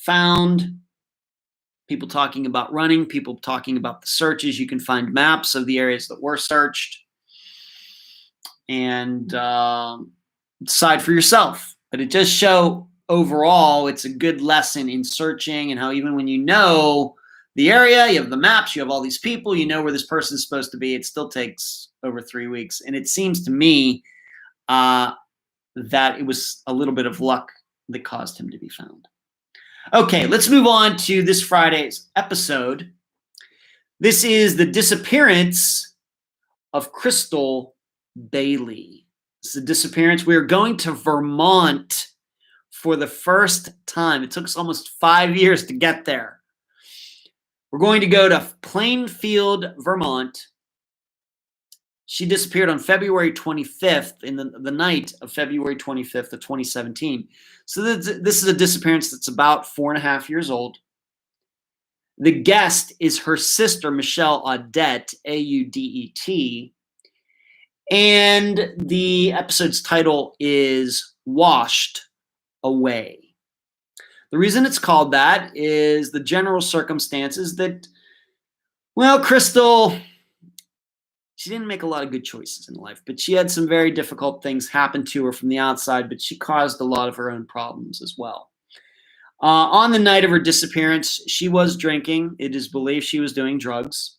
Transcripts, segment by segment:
found, people talking about running, people talking about the searches. You can find maps of the areas that were searched and decide for yourself. But it does show overall it's a good lesson in searching and how even when you know the area, you have the maps, you have all these people, you know where this person is supposed to be, it still takes over 3 weeks. And it seems to me that it was a little bit of luck that caused him to be found. Okay, let's move on to this Friday's episode. This is the disappearance of Krystal Bailey. It's the disappearance. We are going to Vermont for the first time. It took us almost 5 years to get there. We're going to go to Plainfield, Vermont. She disappeared on February 25th, in the night of February 25th of 2017. So this is a disappearance that's about 4.5 years old. The guest is her sister, Michelle Audette, A-U-D-E-T. And the episode's title is Washed Away. The reason it's called that is the general circumstances that, well, Krystal, she didn't make a lot of good choices in life, but she had some very difficult things happen to her from the outside, but she caused a lot of her own problems as well. On the night of her disappearance, she was drinking. It is believed she was doing drugs.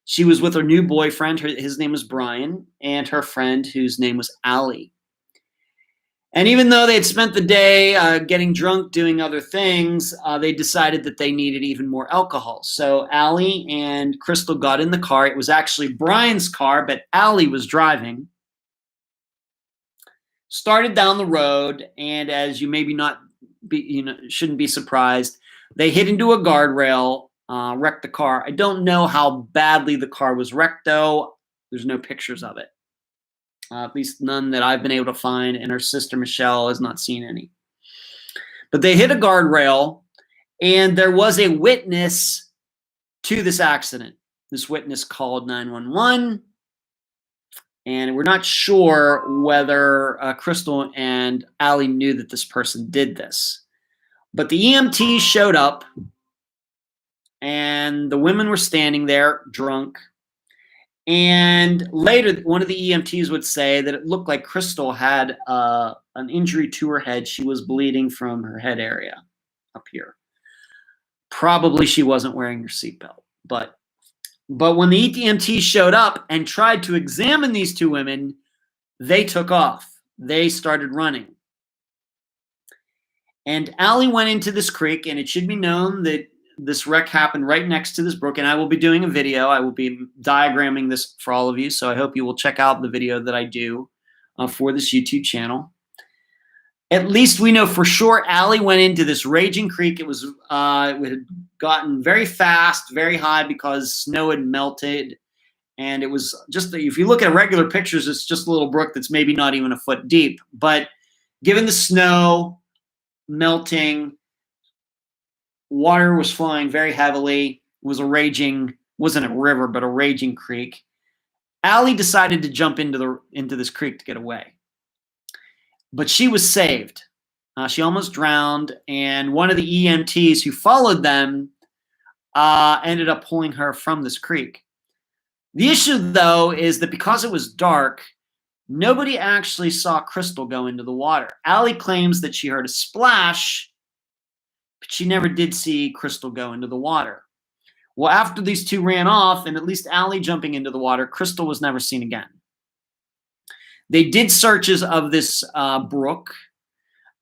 She was with her new boyfriend. His name was Brian, and her friend, whose name was Allie. And even though they had spent the day getting drunk, doing other things, they decided that they needed even more alcohol. So Allie and Krystal got in the car. It was actually Brian's car, but Allie was driving. Started down the road, and as you maybe not be, shouldn't be surprised, they hit into a guardrail, wrecked the car. I don't know how badly the car was wrecked, though. There's no pictures of it. At least none that I've been able to find, and her sister Michelle has not seen any. But they hit a guardrail, and there was a witness to this accident. This witness called 911, and we're not sure whether Krystal and Allie knew that this person did this. But the EMTs showed up, and the women were standing there drunk. And later, one of the EMTs would say that it looked like Krystal had an injury to her head. She was bleeding from her head area up here. Probably she wasn't wearing her seatbelt. But when the EMTs showed up and tried to examine these two women, they took off. They started running. And Allie went into this creek, and it should be known that this wreck happened right next to this brook, and I will be doing a video. I will be diagramming this for all of you, so I hope you will check out the video that I do for this YouTube channel. At least we know for sure Allie went into this raging creek. It had gotten very fast, very high because snow had melted, and it was just, if you look at regular pictures, it's just a little brook that's maybe not even a foot deep. But given the snow melting, water was flowing very heavily. It was wasn't a river, but a raging creek. Allie decided to jump into this creek to get away. But she was saved. She almost drowned, and one of the EMTs who followed them ended up pulling her from this creek. The issue, though, is that because it was dark, nobody actually saw Krystal go into the water. Allie claims that she heard a splash, but she never did see Krystal go into the water. Well, after these two ran off, and at least Allie jumping into the water, Krystal was never seen again. They did searches of this brook,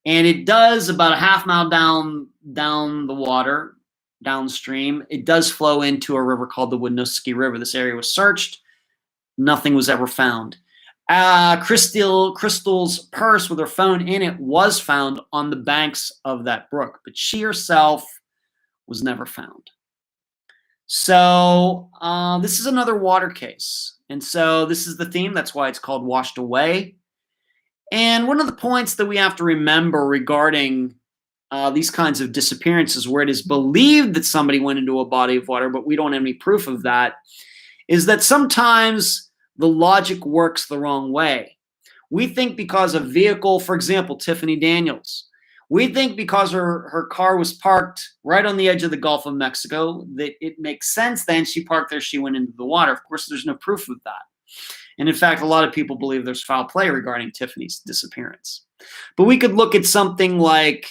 and it does about a half mile down the water, downstream. It does flow into a river called the Winooski River. This area was searched. Nothing was ever found. Krystal's purse with her phone in it was found on the banks of that brook, but she herself was never found. So this is another water case. And so this is the theme. That's why it's called Washed Away. And one of the points that we have to remember regarding these kinds of disappearances where it is believed that somebody went into a body of water, but we don't have any proof of that, is that sometimes the logic works the wrong way. We think because a vehicle, for example, Tiffany Daniels, We think because her car was parked right on the edge of the Gulf of Mexico, that it makes sense then she parked there, she went into the water. Of course, there's no proof of that. And in fact, a lot of people believe there's foul play regarding Tiffany's disappearance. But we could look at something like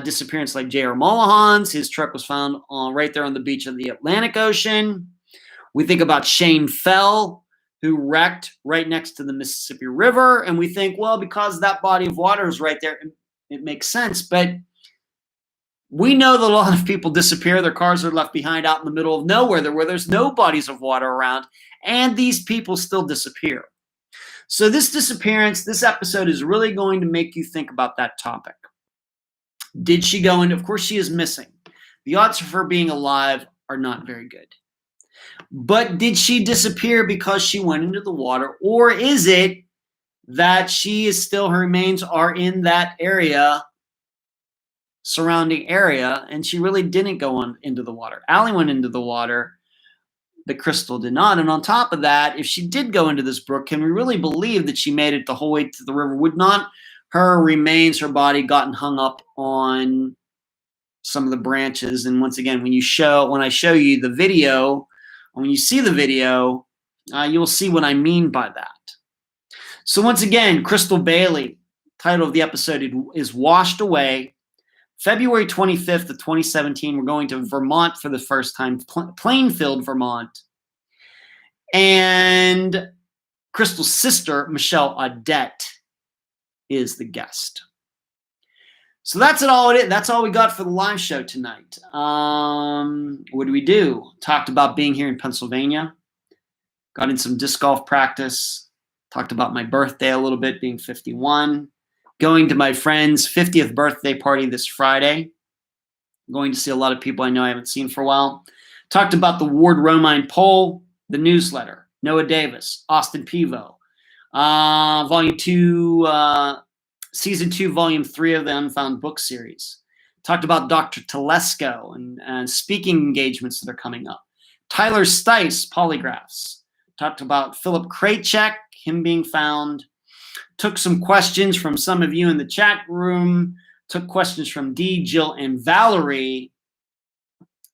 disappearance like J.R. Mullihan's. His truck was found right there on the beach of the Atlantic Ocean. We think about Shane Fell, who wrecked right next to the Mississippi River. And we think, well, because that body of water is right there, it makes sense. But we know that a lot of people disappear. Their cars are left behind out in the middle of nowhere where there's no bodies of water around, and these people still disappear. So this disappearance, this episode is really going to make you think about that topic. Did she go into, of course she is missing. The odds of her being alive are not very good. But did she disappear because she went into the water, or is it that her remains are in that area, surrounding area, and she really didn't go into the water? Allie went into the water, but Krystal did not. And on top of that, if she did go into this brook, can we really believe that she made it the whole way to the river? Would not her remains, her body, gotten hung up on some of the branches? And once again, when I show you the video, when you see the video, you'll see what I mean by that. So once again, Krystal Bailey, title of the episode is Washed Away. February 25th of 2017, we're going to Vermont for the first time, Plainfield, Vermont. And Krystal's sister, Michelle Audette, is the guest. So that's it. That's all we got for the live show tonight. What did we do? Talked about being here in Pennsylvania. Got in some disc golf practice. Talked about my birthday a little bit, being 51. Going to my friend's 50th birthday party this Friday. Going to see a lot of people I know I haven't seen for a while. Talked about the Ward Romine poll, the newsletter, Noah Davis, Austin Pivo, Volume 2, Season 2, Volume 3 of the Unfound book series. Talked about Dr. Telesco and speaking engagements that are coming up. Tyler Stice, polygraphs. Talked about Philip Kraychek, him being found. Took some questions from some of you in the chat room. Took questions from Dee, Jill, and Valerie.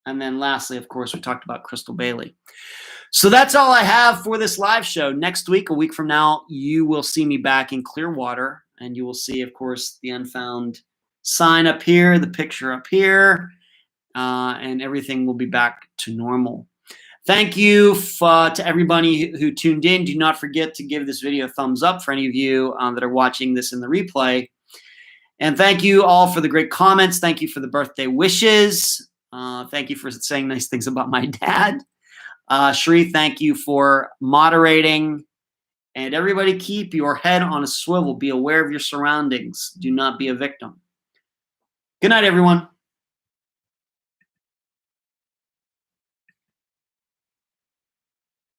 And then lastly, of course, we talked about Krystal Bailey. So that's all I have for this live show. Next week, a week from now, you will see me back in Clearwater. And you will see, of course, the Unfound sign up here, the picture up here, and everything will be back to normal. Thank you to everybody who tuned in. Do not forget to give this video a thumbs up for any of you that are watching this in the replay. And thank you all for the great comments. Thank you for the birthday wishes. Thank you for saying nice things about my dad. Sheree, thank you for moderating. And everybody, keep your head on a swivel. Be aware of your surroundings. Do not be a victim. Good night, everyone.